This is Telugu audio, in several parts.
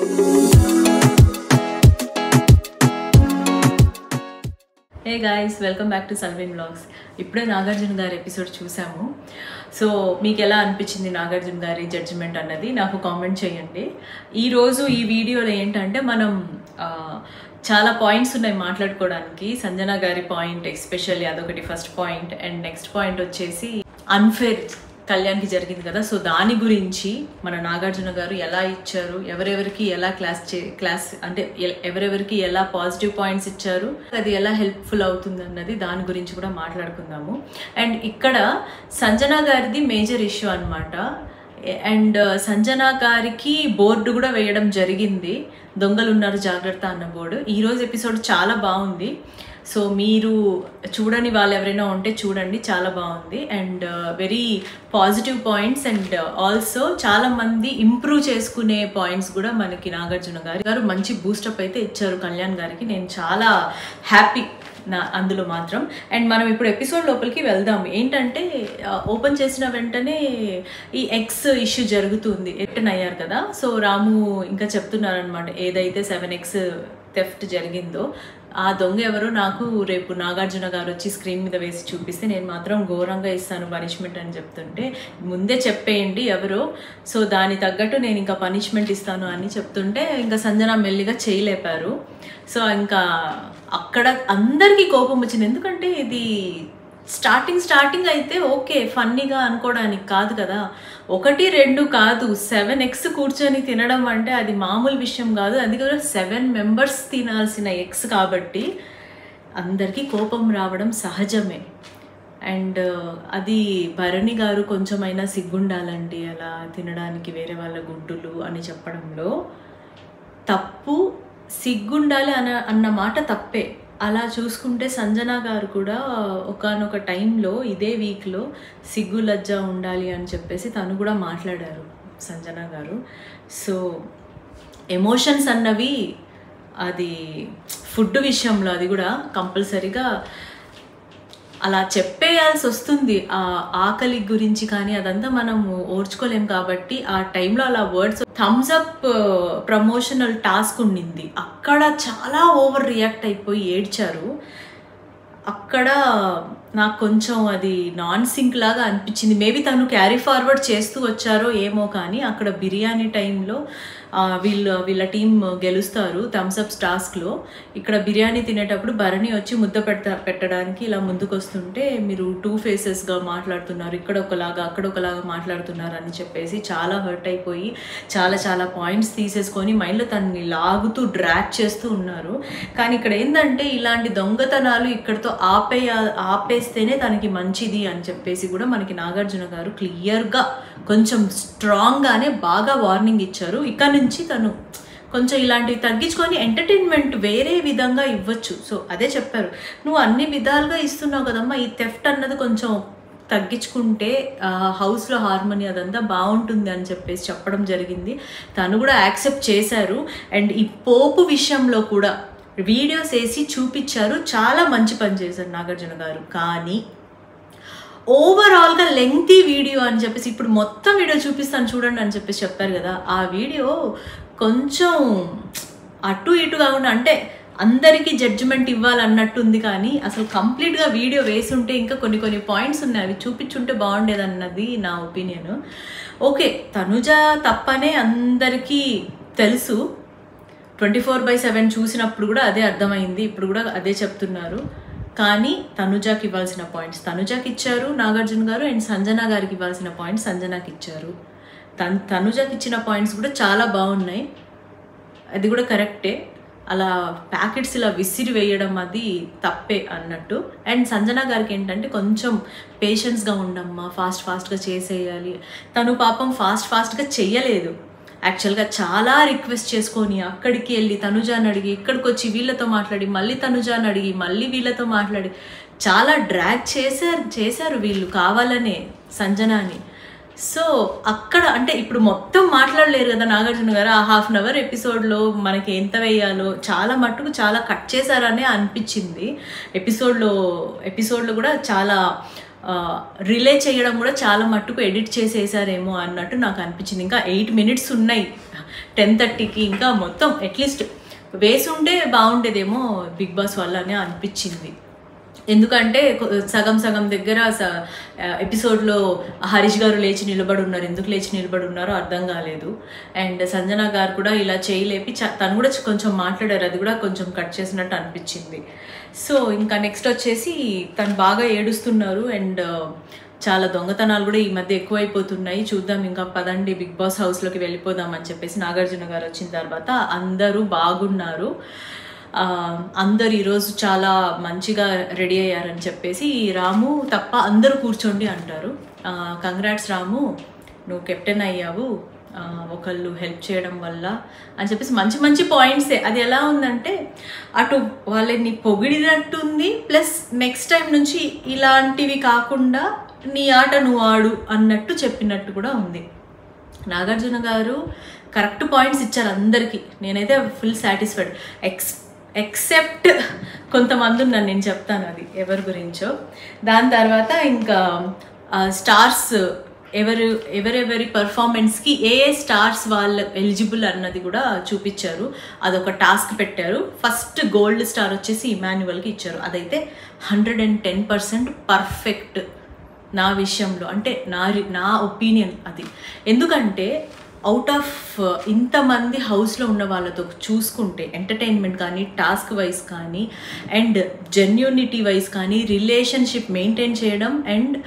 Hey guys, welcome back to Salvin Vlogs. ఇప్పుడే నాగార్జున గారి ఎపిసోడ్ చూసాము. సో మీకు ఎలా అనిపించింది నాగార్జున గారి జడ్జిమెంట్ అన్నది నాకు కామెంట్ చేయండి. ఈరోజు ఈ వీడియోలో ఏంటంటే మనం చాలా పాయింట్స్ ఉన్నాయి మాట్లాడుకోవడానికి. సంజన గారి పాయింట్ ఎస్పెషల్లీ అదొకటి first point. And next point వచ్చేసి అన్ఫేర్ కళ్యాణ్కి జరిగింది కదా, సో దాని గురించి మన నాగార్జున గారు ఎలా ఇచ్చారు, ఎవరెవరికి ఎలా క్లాస్ అంటే ఎవరెవరికి ఎలా పాజిటివ్ పాయింట్స్ ఇచ్చారు, అది ఎలా హెల్ప్ఫుల్ అవుతుంది అన్నది దాని గురించి కూడా మాట్లాడుకుందాము. అండ్ ఇక్కడ సంజన గారిది మేజర్ ఇష్యూ అనమాట. అండ్ సంజన గారికి బోర్డు కూడా వేయడం జరిగింది, దొంగలు ఉన్నారు జాగ్రత్త అన్న బోర్డు. ఈరోజు ఎపిసోడ్ చాలా బాగుంది. సో మీరు చూడని వాళ్ళు ఎవరైనా ఉంటే చూడండి, చాలా బాగుంది. And very positive points and also చాలా మంది ఇంప్రూవ్ చేసుకునే పాయింట్స్ కూడా మనకి నాగార్జున గారు మంచి బూస్టప్ అయితే ఇచ్చారు కళ్యాణ్ గారికి. నేను చాలా హ్యాపీ అందులో మాత్రం. అండ్ మనం ఇప్పుడు ఎపిసోడ్ లోపలికి వెళ్దాం. ఏంటంటే ఓపెన్ చేసిన వెంటనే ఈ ఎక్స్ ఇష్యూ జరుగుతుంది, రిటర్న్ అయ్యారు కదా. సో రాము ఇంకా చెప్తున్నారనమాట, ఏదైతే 7X థెఫ్ట్ జరిగిందో ఆ దొంగ ఎవరో నాకు రేపు నాగార్జున గారు వచ్చి స్క్రీన్ మీద వేసి చూపిస్తే నేను మాత్రం ఘోరంగా ఇస్తాను పనిష్మెంట్ అని చెప్తుంటే, ముందే చెప్పేయండి ఎవరో, సో దాని తగ్గట్టు నేను ఇంకా పనిష్మెంట్ ఇస్తాను అని చెప్తుంటే ఇంకా సంజన మెల్లిగా చేయలేపారు. సో ఇంకా అక్కడ అందరికీ కోపం వచ్చింది. ఎందుకంటే ఇది స్టార్టింగ్ అయితే ఓకే, ఫన్నీగా అనుకోవడానికి కాదు కదా, 1, 2 కాదు 7X కూర్చొని తినడం అంటే అది మామూలు విషయం కాదు. అది కూడా 7 మెంబర్స్ తినాల్సిన ఎగ్స్ కాబట్టి అందరికీ కోపం రావడం సహజమే. అండ్ అది భరణి గారు కొంచెమైనా సిగ్గుండాలండి అలా తినడానికి వేరే వాళ్ళ గుడ్డులు అని చెప్పడంలో. తప్పు, సిగ్గుండాలి అన్న మాట తప్పే. అలా చూసుకుంటే సంజన గారు కూడా ఒకానొక టైంలో ఇదే వీక్లో సిగ్గు లజ్జ ఉండాలి అని చెప్పేసి తను కూడా మాట్లాడారు సంజన గారు. సో ఎమోషన్స్ అన్నవి అది ఫుడ్ విషయంలో అది కూడా కంపల్సరీగా అలా చెప్పేయాల్సి వస్తుంది. ఆ ఆకలి గురించి కానీ అదంతా మనం ఓర్చుకోలేం కాబట్టి ఆ టైంలో అలా words. Thums Up promotional task ఉండింది, అక్కడ చాలా ఓవర్ రియాక్ట్ అయిపోయి ఏడ్చారు. అక్కడ నాకు కొంచెం అది నాన్ సింక్ లాగా అనిపించింది. మేబీ తను క్యారీ ఫార్వర్డ్ చేస్తూ వచ్చారో ఏమో, కానీ అక్కడ బిర్యానీ టైంలో వీళ్ళ టీం గెలుస్తారు థమ్స్అప్ టాస్క్లో. ఇక్కడ బిర్యానీ తినేటప్పుడు భరణి వచ్చి ముద్ద పెట్టడానికి ఇలా ముందుకు వస్తుంటే మీరు 2 ఫేసెస్గా మాట్లాడుతున్నారు, ఇక్కడ ఒకలాగా అక్కడ ఒకలాగా మాట్లాడుతున్నారు అని చెప్పేసి చాలా హర్ట్ అయిపోయి చాలా పాయింట్స్ తీసేసుకొని మైండ్లో తనని లాగుతూ డ్రాగ్ చేస్తూ ఉన్నారు. కానీ ఇక్కడ ఏంటంటే ఇలాంటి దొంగతనాలు ఇక్కడితో ఆపేస్తేనే తనకి మంచిది అని చెప్పేసి కూడా మనకి నాగార్జున గారు క్లియర్గా కొంచెం స్ట్రాంగ్గానే బాగా వార్నింగ్ ఇచ్చారు. ఇక్కడ నుంచి తను కొంచెం ఇలాంటివి తగ్గించుకొని ఎంటర్టైన్మెంట్ వేరే విధంగా ఇవ్వచ్చు. సో అదే చెప్పారు, నువ్వు అన్ని విధాలుగా ఇస్తున్నావు కదమ్మా, ఈ థెఫ్ట్ అన్నది కొంచెం తగ్గించుకుంటే హౌస్లో హార్మోని అదంతా బాగుంటుంది అని చెప్పేసి చెప్పడం జరిగింది. తను కూడా యాక్సెప్ట్ చేశారు. అండ్ ఈ పోపు విషయంలో కూడా వీడియోస్ వేసి చూపించారు, చాలా మంచి పని చేశారు నాగార్జున గారు. కానీ ఓవరాల్గా లెంగ్తీ వీడియో అని చెప్పేసి ఇప్పుడు మొత్తం వీడియో చూపిస్తాను చూడండి అని చెప్పేసి చెప్పారు కదా, ఆ వీడియో కొంచెం అటు ఇటు కాకుండా, అంటే అందరికీ జడ్జిమెంట్ ఇవ్వాలన్నట్టుంది, కానీ అసలు కంప్లీట్గా వీడియో వేసుంటే ఇంకా కొన్ని పాయింట్స్ ఉన్నాయి, అవి చూపించుంటే బాగుండేదన్నది నా ఒపీనియన్. ఓకే, తనుజ తప్పనే అందరికీ తెలుసు, 24/7 చూసినప్పుడు కూడా అదే అర్థమైంది, ఇప్పుడు కూడా అదే చెప్తున్నారు. కానీ తనుజాకి ఇవ్వాల్సిన పాయింట్స్ తనుజాకి ఇచ్చారు నాగార్జున గారు, అండ్ సంజన గారికి ఇవ్వాల్సిన పాయింట్స్ సంజనాకి ఇచ్చారు. తనుజాకి ఇచ్చిన పాయింట్స్ కూడా చాలా బాగున్నాయి, అది కూడా కరెక్టే. అలా ప్యాకెట్స్ ఇలా విసిరి వేయడం అది తప్పే అన్నట్టు. అండ్ సంజన గారికి ఏంటంటే కొంచెం పేషెన్స్గా ఉండమ్మా, ఫాస్ట్గా చేసేయాలి. తను పాపం ఫాస్ట్గా చెయ్యలేదు, యాక్చువల్గా చాలా రిక్వెస్ట్ చేసుకొని అక్కడికి వెళ్ళి తనుజాని అడిగి ఇక్కడికి వచ్చి వీళ్ళతో మాట్లాడి మళ్ళీ తనుజాని అడిగి మళ్ళీ వీళ్ళతో మాట్లాడి చాలా డ్రాగ్ చేశారు వీళ్ళు కావాలనే సంజనాని. సో అక్కడ అంటే ఇప్పుడు మొత్తం మాట్లాడలేరు కదా నాగార్జున గారు, ఆ 1/2 అవర్ ఎపిసోడ్లో మనకి ఎంత వేయాలో చాలా మట్టుకు చాలా కట్ చేశారనే అనిపించింది. ఎపిసోడ్లో కూడా చాలా రిలే చేయడం కూడా చాలా మట్టుకు ఎడిట్ చేసేసారేమో అన్నట్టు నాకు అనిపించింది. ఇంకా 8 minutes ఉన్నాయి, 10:30కి ఇంకా మొత్తం అట్లీస్ట్ వేసుంటే బాగుండేదేమో బిగ్ బాస్ వల్ల అని అనిపించింది. ఎందుకంటే సగం సగం దగ్గర ఎపిసోడ్లో హరీష్ గారు లేచి నిలబడి ఉన్నారు. ఎందుకు లేచి నిలబడి ఉన్నారో అర్థం కాలేదు. అండ్ సంజన గారు కూడా ఇలా చేయలేపి తను కూడా కొంచెం మాట్లాడారు, అది కూడా కొంచెం కట్ చేసినట్టు అనిపించింది. సో ఇంకా నెక్స్ట్ వచ్చేసి తను బాగా ఏడుస్తున్నారు. అండ్ చాలా దొంగతనాలు కూడా ఈ మధ్య ఎక్కువైపోతున్నాయి, చూద్దాం ఇంకా పదండి బిగ్ బాస్ హౌస్లోకి వెళ్ళిపోదాం అని చెప్పేసి నాగార్జున గారు వచ్చిన తర్వాత అందరూ బాగున్నారు. అందరు ఈరోజు చాలా మంచిగా రెడీ అయ్యారని చెప్పేసి రాము తప్ప అందరూ కూర్చోండి అంటారు. కంగ్రాట్స్ రాము, నువ్వు కెప్టెన్ అయ్యావు ఒకళ్ళు హెల్ప్ చేయడం వల్ల అని చెప్పేసి మంచి మంచి పాయింట్సే. అది ఎలా ఉందంటే అటు వాళ్ళని పొగిడినట్టుంది, ప్లస్ నెక్స్ట్ టైం నుంచి ఇలాంటివి కాకుండా నీ ఆట నువ్వు ఆడు అన్నట్టు చెప్పినట్టు కూడా ఉంది. నాగార్జున గారు కరెక్ట్ పాయింట్స్ ఇచ్చారు అందరికీ. నేనైతే ఫుల్ సాటిస్ఫైడ్. ఎక్సెప్ట్ కొంతమంది ఉన్నారు, నేను చెప్తాను అది ఎవరి గురించో. దాని తర్వాత ఇంకా స్టార్స్ ఎవరెవరి పర్ఫార్మెన్స్కి ఏ స్టార్స్ వాళ్ళు ఎలిజిబుల్ అన్నది కూడా చూపించారు. అదొక టాస్క్ పెట్టారు. ఫస్ట్ గోల్డ్ స్టార్ వచ్చేసి ఇమాన్యువల్కి ఇచ్చారు. అదైతే 110% పర్ఫెక్ట్ నా విషయంలో, అంటే నా ఒపీనియన్ అది. ఎందుకంటే అవుట్ ఆఫ్ ఇంతమంది హౌస్లో ఉన్న వాళ్ళతో చూసుకుంటే ఎంటర్టైన్మెంట్ కానీ, టాస్క్ వైజ్ కానీ, అండ్ జెన్యూనిటీ వైజ్ కానీ, రిలేషన్షిప్ మెయింటైన్ చేయడం అండ్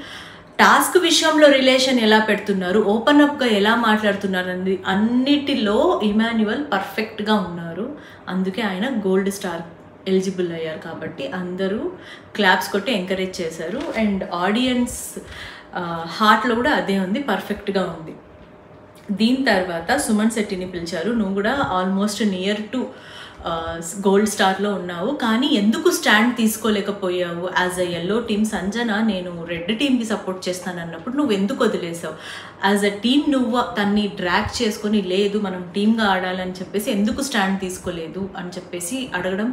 టాస్క్ విషయంలో రిలేషన్ ఎలా పెడుతున్నారు, ఓపెన్ అప్గా ఎలా మాట్లాడుతున్నారు అనేది అన్నిటిలో ఇమాన్యువల్ పర్ఫెక్ట్గా ఉన్నారు. అందుకే ఆయన గోల్డ్ స్టార్ ఎలిజిబుల్ అయ్యారు. కాబట్టి అందరూ క్లాప్స్ కొట్టి ఎంకరేజ్ చేశారు. అండ్ ఆడియన్స్ హార్ట్లో కూడా అదే ఉంది, పర్ఫెక్ట్గా ఉంది. దీని తర్వాత సుమన్ శెట్టిని పిలిచారు. నువ్వు కూడా ఆల్మోస్ట్ నియర్ టు గోల్డ్ స్టార్లో ఉన్నావు, కానీ ఎందుకు స్టాండ్ తీసుకోలేకపోయావు as a yellow team? Sanjana నేను రెడ్ టీమ్కి సపోర్ట్ చేస్తాను అన్నప్పుడు నువ్వు ఎందుకు వదిలేసావు? యాజ్ అ టీమ్ నువ్వు తన్ని డ్రాగ్ చేసుకొని లేదు మనం టీమ్గా ఆడాలని చెప్పేసి ఎందుకు స్టాండ్ తీసుకోలేదు అని చెప్పేసి అడగడం.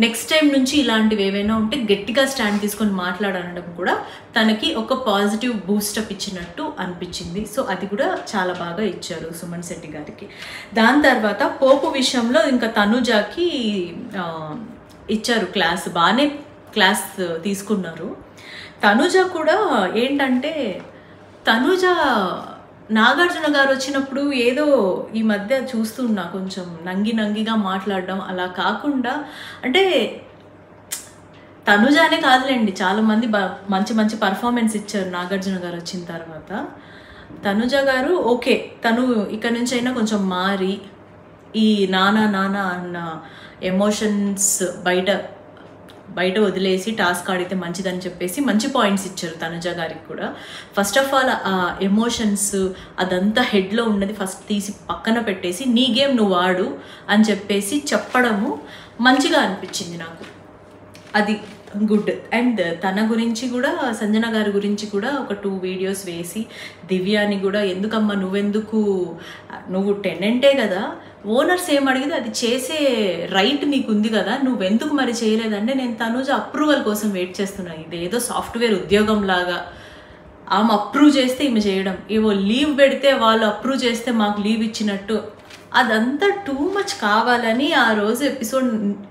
నెక్స్ట్ టైం నుంచి ఇలాంటివి ఏవైనా ఉంటే గట్టిగా స్టాండ్ తీసుకొని మాట్లాడడం కూడా తనకి ఒక పాజిటివ్ బూస్టప్ ఇచ్చినట్టు అనిపించింది. సో అది కూడా చాలా బాగా ఇచ్చారు సుమన్ శెట్టి గారికి. దాని తర్వాత పోపు విషయంలో ఇంకా తనుజాకి ఇచ్చారు క్లాస్, బాగానే క్లాస్ తీసుకున్నారు. తనుజ కూడా ఏంటంటే తనుజ నాగార్జున గారు వచ్చినప్పుడు ఏదో ఈ మధ్య చూస్తున్నా కొంచెం నంగిగా మాట్లాడడం, అలా కాకుండా అంటే తనుజానే కాదులేండి, చాలామంది మంచి మంచి పర్ఫార్మెన్స్ ఇచ్చారు నాగార్జున గారు వచ్చిన తర్వాత. తనుజ గారు ఓకే, తను ఇక్కడ నుంచి అయినా కొంచెం మారి ఈ నానా అన్న ఎమోషన్స్ బయట వదిలేసి టాస్క్ ఆడితే మంచిదని చెప్పేసి మంచి పాయింట్స్ ఇచ్చారు తనుజ గారికి కూడా. ఫస్ట్ ఆఫ్ ఆల్ ఆ ఎమోషన్స్ అదంతా హెడ్లో ఉన్నది ఫస్ట్ తీసి పక్కన పెట్టేసి నీ గేమ్ నువ్వు ఆడు అని చెప్పేసి చెప్పడము మంచిగా అనిపించింది నాకు. అది గుడ్. అండ్ తన గురించి కూడా సంజన గారి గురించి కూడా ఒక 2 వీడియోస్ వేసి దివ్యాని కూడా ఎందుకమ్మా నువ్వు టెనెంటే కదా, ఓనర్స్ ఏం అడిగితే అది చేసే రైట్ నీకు ఉంది కదా, నువ్వెందుకు మరి చేయలేదంటే నేను తనుజ అప్రూవల్ కోసం వెయిట్ చేస్తున్నాను. ఇదేదో సాఫ్ట్వేర్ ఉద్యోగం లాగా ఆమె అప్రూవ్ చేస్తే ఈమె చేయడం, ఏవో లీవ్ పెడితే వాళ్ళు అప్రూవ్ చేస్తే మాకు లీవ్ ఇచ్చినట్టు, అదంతా టూ మచ్ కావాలని ఆ రోజు ఎపిసోడ్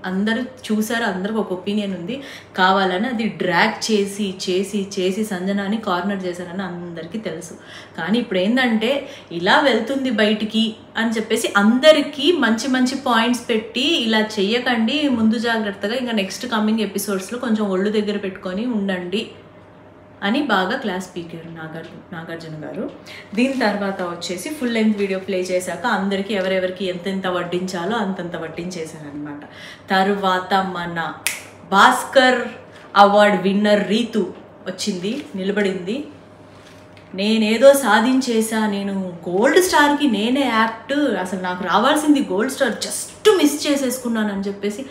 అందరూ చూసారు, అందరికి ఒక ఒపీనియన్ ఉంది, కావాలని అది డ్రాగ్ చేసి చేసి చేసి సంజనాని కార్నర్ చేశారని అందరికీ తెలుసు. కానీ ఇప్పుడు ఏంటంటే ఇలా వెళ్తుంది బయటికి అని చెప్పేసి అందరికీ మంచి మంచి పాయింట్స్ పెట్టి ఇలా చెయ్యకండి, ముందు జాగ్రత్తగా ఇంకా నెక్స్ట్ కమింగ్ ఎపిసోడ్స్లో కొంచెం ఒళ్ళు దగ్గర పెట్టుకొని ఉండండి అని బాగా క్లాస్ పీకారు నాగార్జున గారు. దీని తర్వాత వచ్చేసి ఫుల్ లెంత్ వీడియో ప్లే చేశాక అందరికీ ఎవరెవరికి ఎంతెంత వడ్డించాలో అంతంత వడ్డించేశారనమాట. తర్వాత మన భాస్కర్ అవార్డ్ విన్నర్ రీతు వచ్చింది, నిలబడింది. నేనేదో సాధించేసా, నేను గోల్డ్ స్టార్కి నేనే యాప్ట్, అసలు నాకు రావాల్సింది గోల్డ్ స్టార్, జస్ట్ మిస్ చేసేసుకున్నాను అని చెప్పేసి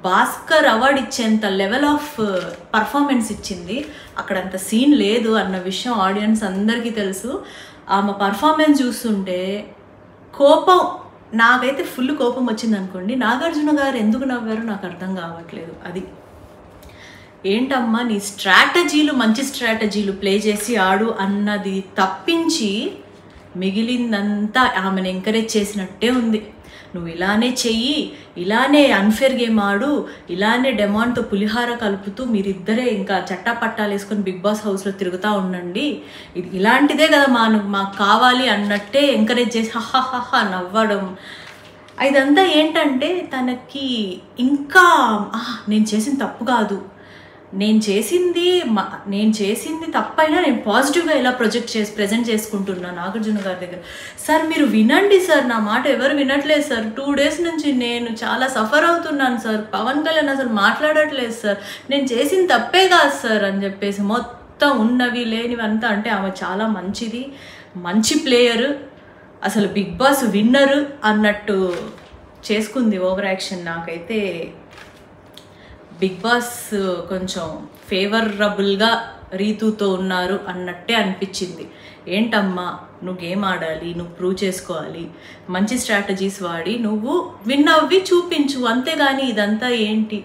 భాస్కర్ అవార్డు ఇచ్చేంత లెవెల్ ఆఫ్ పర్ఫార్మెన్స్ ఇచ్చింది. అక్కడ అంత సీన్ లేదు అన్న విషయం ఆడియన్స్ అందరికీ తెలుసు. ఆమె పర్ఫార్మెన్స్ చూస్తుంటే కోపం, నాకైతే ఫుల్ కోపం వచ్చింది అనుకోండి. నాగార్జున గారు ఎందుకు నవ్వారో నాకు అర్థం కావట్లేదు. అది ఏంటమ్మా నీ స్ట్రాటజీలు, మంచి స్ట్రాటజీలు ప్లే చేసి ఆడు అన్నది తప్పించి మిగిలిందంతా ఆమెను ఎంకరేజ్ చేసినట్టే ఉంది. నువ్వు ఇలానే చెయ్యి, ఇలానే అన్ఫేర్ గేమ్ ఆడు, ఇలానే డెమాన్తో పులిహార కలుపుతూ మీరిద్దరే ఇంకా చట్టాపట్టాలు వేసుకొని బిగ్ బాస్ హౌస్లో తిరుగుతూ ఉండండి, ఇది ఇలాంటిదే కదా మాకు కావాలి అన్నట్టే ఎంకరేజ్ చేసి హహహహ నవ్వడం. ఇదంతా ఏంటంటే తనకి ఇంకా నేను చేసిన తప్పు కాదు, నేను చేసింది తప్పైనా నేను పాజిటివ్గా ఇలా ప్రజెంట్ చేసుకుంటున్నాను నాగార్జున గారి దగ్గర. సార్ మీరు వినండి సార్, నా మాట ఎవరు వినట్లేదు సార్, 2 days నుంచి నేను చాలా సఫర్ అవుతున్నాను సార్, పవన్ కళ్యాణ్ అసలు మాట్లాడట్లేదు సార్, నేను చేసింది తప్పే కాదు సార్ అని చెప్పేసి మొత్తం ఉన్నవి లేనివంతా. అంటే ఆమె చాలా మంచిది, మంచి ప్లేయరు, అసలు బిగ్ బాస్ విన్నరు అన్నట్టు చేసుకుంది ఓవర్ యాక్షన్. నాకైతే బిగ్ బాస్ కొంచెం ఫేవరబుల్గా రీతుతో ఉన్నారు అన్నట్టే అనిపించింది. ఏంటమ్మా నువ్వు గేమ్ ఆడాలి, నువ్వు ప్రూవ్ చేసుకోవాలి, మంచి స్ట్రాటజీస్ వాడి నువ్వు విన్ అవ్వి చూపించు, అంతేగాని ఇదంతా ఏంటి,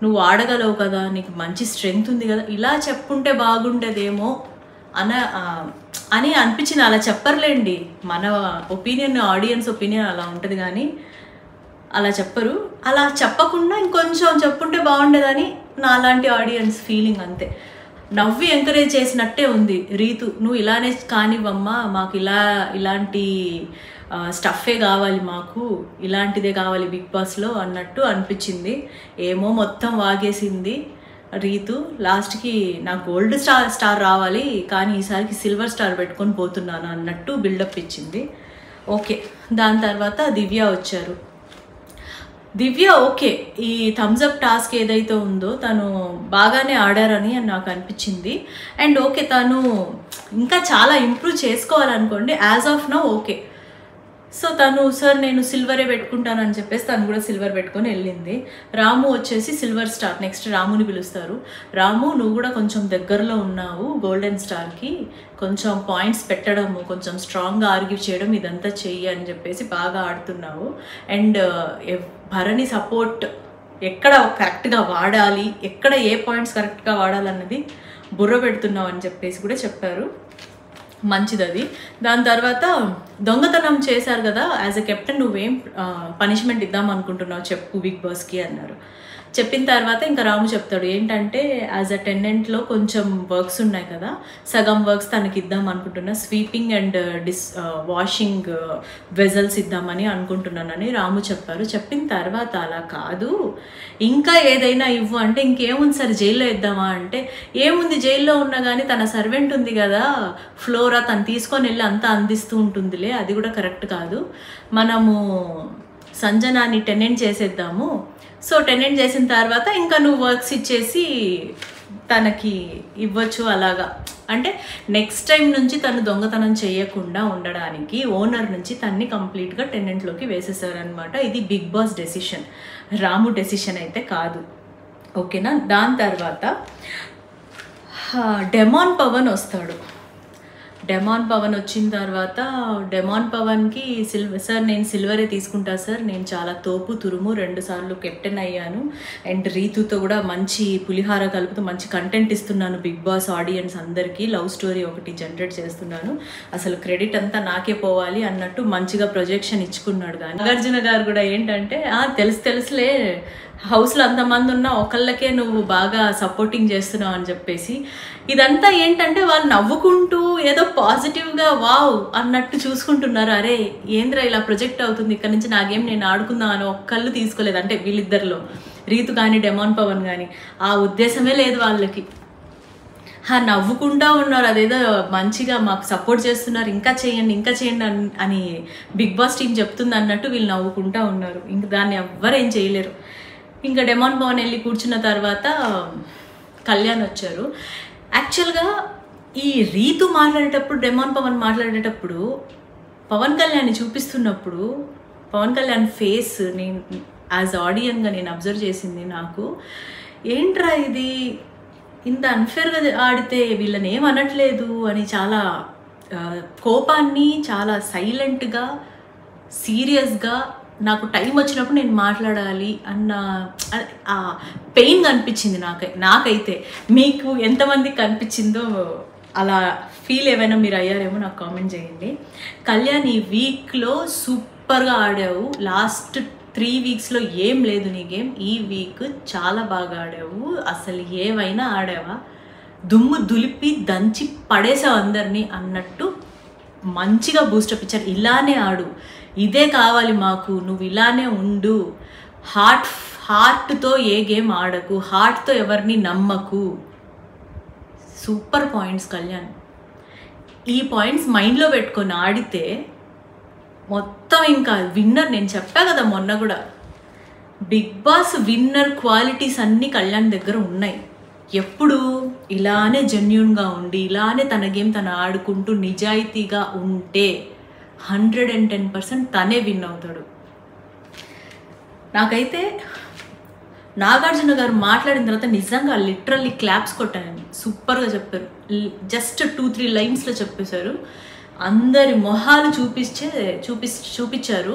నువ్వు ఆడగలవు కదా, నీకు మంచి స్ట్రెంగ్త్ ఉంది కదా, ఇలా చెప్పుంటే బాగుండేదేమో అని అనిపించింది. అలా చెప్పర్లేండి, మన ఒపీనియన్ ఆడియన్స్ ఒపీనియన్ అలా ఉంటుంది కానీ అలా చెప్పరు. అలా చెప్పకుండా ఇంకొంచెం చెప్పుంటే బాగుండేదని నా అలాంటి ఆడియన్స్ ఫీలింగ్. అంతే, నవ్వి ఎంకరేజ్ చేసినట్టే ఉంది రీతు, నువ్వు ఇలానే కానివ్వమ్మా, మాకు ఇలాంటి స్టఫే కావాలి, మాకు ఇలాంటిదే కావాలి బిగ్ బాస్లో అన్నట్టు అనిపించింది. ఏమో మొత్తం వాగేసింది రీతు. లాస్ట్కి నాకు గోల్డ్ స్టార్ రావాలి కానీ ఈసారికి సిల్వర్ స్టార్ పెట్టుకొని పోతున్నాను అన్నట్టు బిల్డప్ ఇచ్చింది. ఓకే, దాని తర్వాత దివ్య వచ్చారు. దివ్య ఓకే, ఈ థమ్స్అప్ టాస్క్ ఏదైతే ఉందో తను బాగానే ఆడారని నాకు అనిపించింది. అండ్ ఓకే, తను ఇంకా చాలా ఇంప్రూవ్ చేసుకోవాలనుకోండి, as of now okay. So తను సార్ నేను సిల్వరే పెట్టుకుంటానని చెప్పేసి తను కూడా సిల్వర్ పెట్టుకొని వెళ్ళింది. రాము వచ్చేసి సిల్వర్ స్టార్, నెక్స్ట్ రాముని పిలుస్తారు. రాము నువ్వు కూడా కొంచెం దగ్గరలో ఉన్నావు గోల్డెన్ స్టార్కి, కొంచెం పాయింట్స్ పెట్టడము, కొంచెం స్ట్రాంగ్గా ఆర్గ్యూ చేయడం ఇదంతా చెయ్యి అని చెప్పేసి బాగా ఆడుతున్నావు. అండ్ భరణి సపోర్ట్ ఎక్కడ కరెక్ట్గా వాడాలి, ఎక్కడ ఏ పాయింట్స్ కరెక్ట్గా వాడాలన్నది బుర్ర పెడుతున్నావు అని చెప్పేసి కూడా చెప్పారు. మంచిది అది. దాని తర్వాత దొంగతనం చేశారు కదా, యాజ్ ఎ కెప్టెన్ నువ్వేం పనిష్మెంట్ ఇద్దాం అనుకుంటున్నావు చెప్పు బిగ్ బాస్కి అన్నారు. చెప్పిన తర్వాత ఇంకా రాము చెప్తాడు ఏంటంటే యాజ్ అ టెనెంట్లో కొంచెం వర్క్స్ ఉన్నాయి కదా, సగం వర్క్స్ తనకి ఇద్దాం అనుకుంటున్నా, స్వీపింగ్ అండ్ వాషింగ్ వెజల్స్ ఇద్దామని అనుకుంటున్నానని రాము చెప్పారు. చెప్పిన తర్వాత అలా కాదు, ఇంకా ఏదైనా ఇవ్వు అంటే ఇంకేముంది సార్ జైల్లో ఇద్దామా అంటే, ఏముంది జైల్లో ఉన్నా కానీ తన సర్వెంట్ ఉంది కదా ఫ్లోరా, తను తీసుకొని వెళ్ళి అంతా అందిస్తూ ఉంటుందిలే, అది కూడా కరెక్ట్ కాదు, మనము సంజనాని టెనెంట్ చేసేద్దాము. సో టెనెంట్ చేసిన తర్వాత ఇంకా నువ్వు వర్క్స్ ఇచ్చేసి తనకి ఇవ్వచ్చు అలాగా. అంటే నెక్స్ట్ టైం నుంచి తను దొంగతనం చేయకుండా ఉండడానికి ఓనర్ నుంచి తన్ని కంప్లీట్గా టెనెంట్లోకి వేసేసారనమాట. ఇది బిగ్ బాస్ డెసిషన్, రాము డెసిషన్ అయితే కాదు. ఓకేనా. దాని తర్వాత డెమాన్ పవన్ వస్తాడు. డెమాన్ పవన్ వచ్చిన తర్వాత డెమాన్ పవన్కి సార్ నేను సిల్వరే తీసుకుంటా సార్, నేను చాలా తోపు తురుము, 2 సార్లు కెప్టెన్ అయ్యాను, అండ్ రీతుతో కూడా మంచి పులిహార కలుపుతూ మంచి కంటెంట్ ఇస్తున్నాను బిగ్ బాస్ ఆడియన్స్ అందరికీ, లవ్ స్టోరీ ఒకటి జనరేట్ చేస్తున్నాను, అసలు క్రెడిట్ అంతా నాకే పోవాలి అన్నట్టు మంచిగా ప్రొజెక్షన్ ఇచ్చుకున్నాడు. కానీ నాగార్జున గారు కూడా ఏంటంటే తెలుసులే హౌస్లో అంతమంది ఉన్నా ఒకళ్ళకే నువ్వు బాగా సపోర్టింగ్ చేస్తున్నావు అని చెప్పేసి, ఇదంతా ఏంటంటే వాళ్ళు నవ్వుకుంటూ ఏదో పాజిటివ్గా వావ్ అన్నట్టు చూసుకుంటున్నారు. అరే ఏంద్రా ఇలా ప్రొజెక్ట్ అవుతుంది, ఇక్కడ నుంచి నా గేమ్ నేను ఆడుకుందాం అని ఒక్కళ్ళు తీసుకోలేదు. అంటే వీళ్ళిద్దరిలో రీతు కానీ డెమాన్ పవన్ కానీ ఆ ఉద్దేశమే లేదు వాళ్ళకి. నవ్వుకుంటూ ఉన్నారు, అదేదో మంచిగా మాకు సపోర్ట్ చేస్తున్నారు, ఇంకా చేయండి అని బిగ్ బాస్ టీం చెప్తుంది అన్నట్టు వీళ్ళు నవ్వుకుంటూ ఉన్నారు. ఇంక దాన్ని ఎవ్వరేం చేయలేరు. ఇంకా డెమాన్ పవన్ వెళ్ళి కూర్చున్న తర్వాత కళ్యాణ్ వచ్చారు. యాక్చువల్గా ఈ రీతు మాట్లాడేటప్పుడు డెమాన్ పవన్ మాట్లాడేటప్పుడు పవన్ కళ్యాణ్ని చూపిస్తున్నప్పుడు పవన్ కళ్యాణ్ ఫేస్ నేను యాజ్ ఆడియన్గా నేను అబ్జర్వ్ చేసింది, నాకు ఏంట్రా ఇది ఇంత అన్ఫేర్గా ఆడితే వీళ్ళని ఏమనట్లేదు అని చాలా కోపాన్ని చాలా సైలెంట్గా సీరియస్గా నాకు టైం వచ్చినప్పుడు నేను మాట్లాడాలి అన్న పెయిన్ కనిపించింది నాకైతే. మీకు ఎంతమందికి కనిపించిందో అలా ఫీల్ ఏమైనా మీరు అయ్యారేమో నాకు కామెంట్ చేయండి. కళ్యాణ్ ఈ వీక్లో సూపర్గా ఆడావు. లాస్ట్ 3 వీక్స్లో ఏం లేదు నీ గేమ్, ఈ వీక్ చాలా బాగా ఆడావు. అసలు ఏమైనా ఆడావా, దుమ్ము దులిపి దంచి పడేసావు అందరినీ అన్నట్టు మంచిగా బూస్టప్ ఇచ్చారు. ఇలానే ఆడు, ఇదే కావాలి మాకు, నువ్వు ఇలానే ఉండు, హార్ట్తో ఏ గేమ్ ఆడకు, హార్ట్తో ఎవరిని నమ్మకు. Super points Kalyan. ఈ పాయింట్స్ మైండ్లో పెట్టుకొని ఆడితే మొత్తం ఇంకా విన్నర్. నేను చెప్పా కదా మొన్న కూడా, బిగ్ బాస్ విన్నర్ క్వాలిటీస్ అన్నీ కళ్యాణ్ దగ్గర ఉన్నాయి. ఎప్పుడు ఇలానే జెన్యూన్గా ఉండి, ఇలానే తన గేమ్ తను ఆడుకుంటూ నిజాయితీగా ఉంటే 110% తనే విన్ అవుతాడు. నాకైతే నాగార్జున గారు మాట్లాడిన తర్వాత నిజంగా లిటరల్లీ క్లాప్స్ కొట్టాను. సూపర్గా చెప్పారు. జస్ట్ 2-3 లైన్స్లో చెప్పేశారు. అందరి మొహాలు చూపించారు.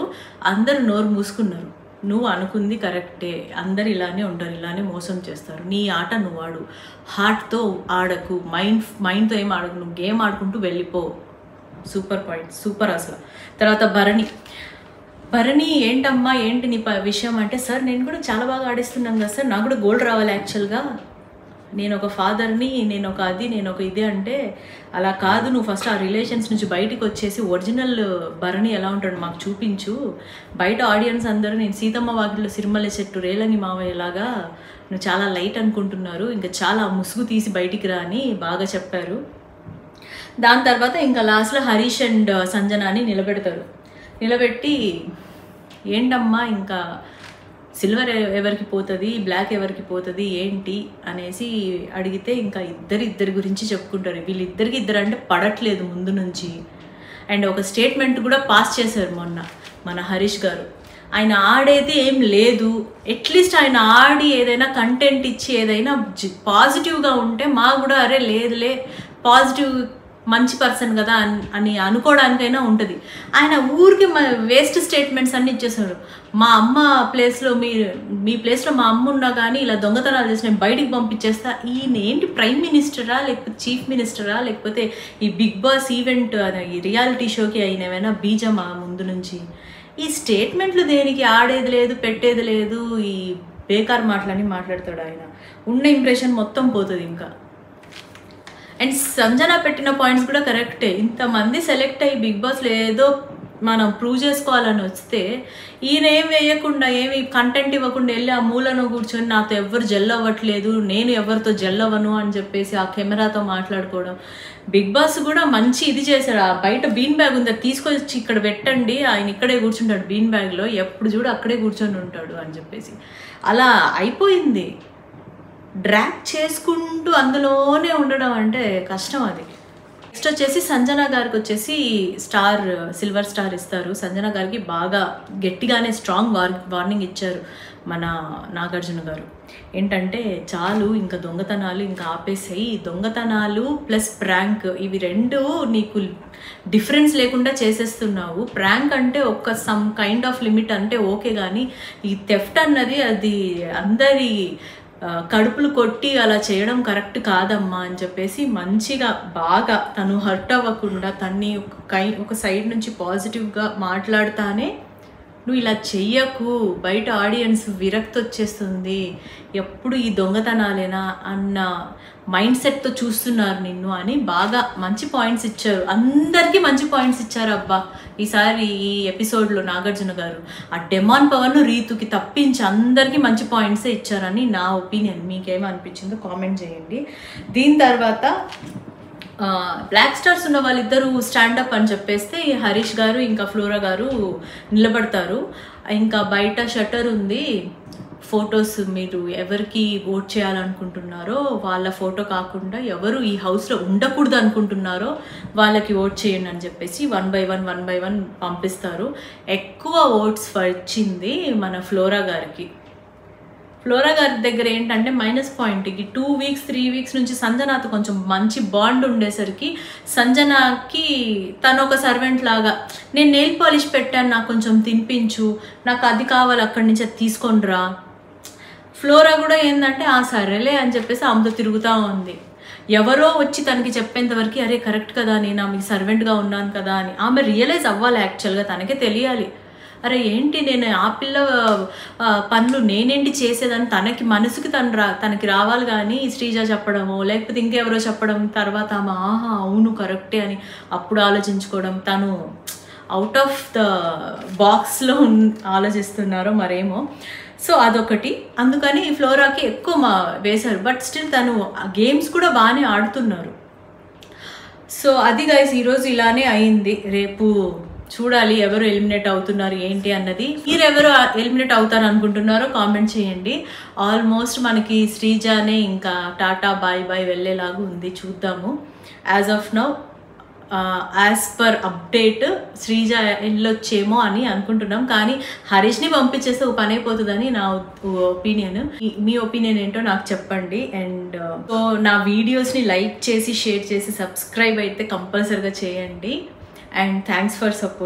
అందరు నోరు మూసుకున్నారు. నువ్వు అనుకుంది కరెక్టే, అందరు ఇలానే ఉంటారు, ఇలానే మోసం చేస్తారు. నీ ఆట నువ్వు ఆడు, హార్ట్తో ఆడకు, మైండ్తో ఏం ఆడకు, నువ్వు గేమ్ ఆడుకుంటూ వెళ్ళిపో. సూపర్ పాయింట్, సూపర్ అసలు. తర్వాత భరణి ఏంటమ్మా ఏంటి నీ విషయం అంటే, సార్ నేను కూడా చాలా బాగా ఆడిస్తున్నాను కదా సార్, నాకు కూడా గోల్డ్ రావాలి యాక్చువల్గా, నేను ఒక ఫాదర్ని, నేను ఒక ఇది అంటే, అలా కాదు, నువ్వు ఫస్ట్ ఆ రిలేషన్స్ నుంచి బయటికి వచ్చేసి ఒరిజినల్ భరణి ఎలా ఉంటాడు మాకు చూపించు. బయట ఆడియన్స్ అందరూ నేను సీతమ్మ వాకిట్లో సిరిమల్లె చెట్టు రేలని మావయ్యలాగా నువ్వు చాలా లైట్ అనుకుంటున్నారు, ఇంకా చాలా ముసుగు తీసి బయటికి రా అని బాగా చెప్పారు. దాని తర్వాత ఇంకా లాస్ట్లో హరీష్ అండ్ సంజనాని నిలబెట్టి ఏంటమ్మా ఇంకా సిల్వర్ ఎవరికి పోతుంది, బ్లాక్ ఎవరికి పోతుంది ఏంటి అనేసి అడిగితే, ఇంకా ఇద్దరి గురించి చెప్పుకుంటారు. వీళ్ళిద్దరికి అంటే పడట్లేదు ముందు నుంచి. అండ్ ఒక స్టేట్మెంట్ కూడా పాస్ చేశారు మొన్న మన హరీష్ గారు. ఆయన ఆడేది ఏం లేదు, అట్లీస్ట్ ఆయన ఆడి ఏదైనా కంటెంట్ ఇచ్చి ఏదైనా పాజిటివ్గా ఉంటే మా కూడా అరే లేదులే పాజిటివ్ మంచి పర్సన్ కదా అని అనుకోవడానికైనా ఉంటుంది. ఆయన ఊరికి వేస్ట్ స్టేట్మెంట్స్ అన్నీ ఇచ్చేసారు. మా అమ్మ ప్లేస్లో మీ ప్లేస్లో మా అమ్మ ఉన్నా కానీ ఇలా దొంగతనాలు చేసి నేను బయటికి పంపించేస్తా. ఈయన ఏంటి ప్రైమ్ మినిస్టరా, లేకపోతే చీఫ్ మినిస్టరా, లేకపోతే ఈ బిగ్ బాస్ ఈవెంట్ ఈ రియాలిటీ షోకి ఆయన ఏమైనా బీజమా ముందు నుంచి? ఈ స్టేట్మెంట్లు దేనికి? ఆడేది లేదు, పెట్టేది లేదు, ఈ బేకార్ మాటలని మాట్లాడతాడు ఆయన. ఉన్న ఇంప్రెషన్ మొత్తం పోతుంది ఇంకా. అండ్ సంజన పెట్టిన పాయింట్స్ కూడా కరెక్టే. ఇంతమంది సెలెక్ట్ అయ్యి బిగ్ బాస్లో ఏదో మనం ప్రూవ్ చేసుకోవాలని వస్తే ఈయన ఏం వేయకుండా, ఏమి కంటెంట్ ఇవ్వకుండా వెళ్ళి ఆ మూలను కూర్చొని నాతో ఎవరు జెల్ అవ్వట్లేదు, నేను ఎవరితో జెల్ అవ్వను అని చెప్పేసి ఆ కెమెరాతో మాట్లాడుకోవడం. బిగ్ బాస్ కూడా మంచి ఇది చేశాడు. ఆ బయట బీన్ బ్యాగ్ ఉంది, తీసుకొచ్చి ఇక్కడ పెట్టండి, ఆయన ఇక్కడే కూర్చుంటాడు బీన్ బ్యాగ్లో, ఎప్పుడు చూడు అక్కడే కూర్చొని ఉంటాడు అని చెప్పేసి అలా అయిపోయింది. డ్రాగ్ చేసుకుంటూ అందులోనే ఉండడం అంటే కష్టం. అది నెక్స్ట్ వచ్చేసి సంజన గారికి వచ్చేసి సిల్వర్ స్టార్ ఇస్తారు. సంజన గారికి బాగా గట్టిగానే స్ట్రాంగ్ వార్నింగ్ ఇచ్చారు మన నాగార్జున గారు. ఏంటంటే చాలు ఇంకా దొంగతనాలు ఇంకా ఆపేసాయి, దొంగతనాలు ప్లస్ ప్రాంక్ ఇవి రెండు నీకు డిఫరెన్స్ లేకుండా చేసేస్తున్నావు. ప్రాంక్ అంటే ఒక సమ్ కైండ్ ఆఫ్ లిమిట్ అంటే ఓకే, కానీ ఈ థెఫ్ట్ అన్నది అది అందరి కడుపులు కొట్టి అలా చేయడం కరెక్ట్ కాదమ్మా అని చెప్పేసి మంచిగా బాగా తను హర్ట్ అవ్వకుండా తన్ని ఒక సైడ్ నుంచి పాజిటివ్గా మాట్లాడుతానే, నువ్వు ఇలా చెయ్యకు, బయట ఆడియన్స్ విరక్తి వచ్చేస్తుంది, ఎప్పుడు ఈ దొంగతనాలేనా అన్న మైండ్ సెట్తో చూస్తున్నారు నిన్ను అని బాగా మంచి పాయింట్స్ ఇచ్చారు. అందరికీ మంచి పాయింట్స్ ఇచ్చారు అబ్బా ఈసారి ఈ ఎపిసోడ్లో నాగార్జున గారు. ఆ డెమాన్ పవర్ను రీతుకి తప్పించి అందరికీ మంచి పాయింట్సే ఇచ్చారని నా ఒపీనియన్. మీకేమనిపించిందో కామెంట్ చేయండి. దీని తర్వాత బ్లాక్ స్టార్స్ ఉన్న వాళ్ళిద్దరూ స్టాండప్ అని చెప్పేస్తే హరీష్ గారు ఇంకా ఫ్లోరా గారు నిలబడతారు. ఇంకా బయట షట్టర్ ఉంది, ఫొటోస్ మీరు ఎవరికి ఓట్ చేయాలనుకుంటున్నారో వాళ్ళ ఫోటో కాకుండా ఎవరు ఈ హౌస్లో ఉండకూడదు అనుకుంటున్నారో వాళ్ళకి ఓట్ చేయండి అని చెప్పేసి 1 by 1 పంపిస్తారు. ఎక్కువ ఓట్స్ వచ్చింది మన ఫ్లోరా గారికి. ఫ్లోరా గారి దగ్గర ఏంటంటే మైనస్ పాయింట్కి 2 వీక్స్ 3 వీక్స్ నుంచి సంజనాతో కొంచెం మంచి బాండ్ ఉండేసరికి సంజనాకి తను ఒక సర్వెంట్ లాగా, నేను నెయిల్ పాలిష్ పెట్టాను నాకు కొంచెం తినిపించు, నాకు అది కావాలి అక్కడి నుంచి అది తీసుకొని రా. ఫ్లోరా కూడా ఏంటంటే ఆ సరేలే అని చెప్పేసి ఆమెతో తిరుగుతూ ఉంది. ఎవరో వచ్చి తనకి చెప్పేంతవరకు అరే కరెక్ట్ కదా, నేను ఆమెకి సర్వెంట్గా ఉన్నాను కదా అని ఆమె రియలైజ్ అవ్వాలి. యాక్చువల్గా తనకే తెలియాలి అరే ఏంటి నేను ఆ పిల్ల పనులు నేనేంటి చేసేదని తనకి మనసుకి తనకి రావాలి, కానీ శ్రీజ చెప్పడము లేకపోతే ఇంకెవరో చెప్పడం తర్వాత ఆమె ఆహా అవును కరెక్టే అని అప్పుడు ఆలోచించుకోవడం, తను అవుట్ ఆఫ్ ద బాక్స్లో ఆలోచిస్తున్నారో మరేమో. సో అదొకటి, అందుకని ఫ్లోరాకి ఎక్కువ వేశారు. బట్ స్టిల్ తను గేమ్స్ కూడా బాగానే ఆడుతున్నారు. సో అది గైస్ ఈరోజు ఇలానే అయింది. రేపు చూడాలి ఎవరు ఎలిమినేట్ అవుతున్నారు ఏంటి అన్నది. మీరు ఎవరు ఎలిమినేట్ అవుతారు అనుకుంటున్నారో కామెంట్ చేయండి. ఆల్మోస్ట్ మనకి శ్రీజానే ఇంకా టాటా బాయ్ బాయ్ వెళ్ళేలాగా ఉంది, చూద్దాము. As of now as per update Sreeja వెళ్ళొచ్చేమో అని అనుకుంటున్నాం, కానీ హరీష్ని పంపించేస్తే ఒక పని అయిపోతుందని నా ఒపీనియన్. మీ ఒపీనియన్ ఏంటో నాకు చెప్పండి. అండ్ సో నా వీడియోస్ని లైక్ చేసి షేర్ చేసి సబ్స్క్రైబ్ అయితే కంపల్సరీగా చేయండి. And thanks for support.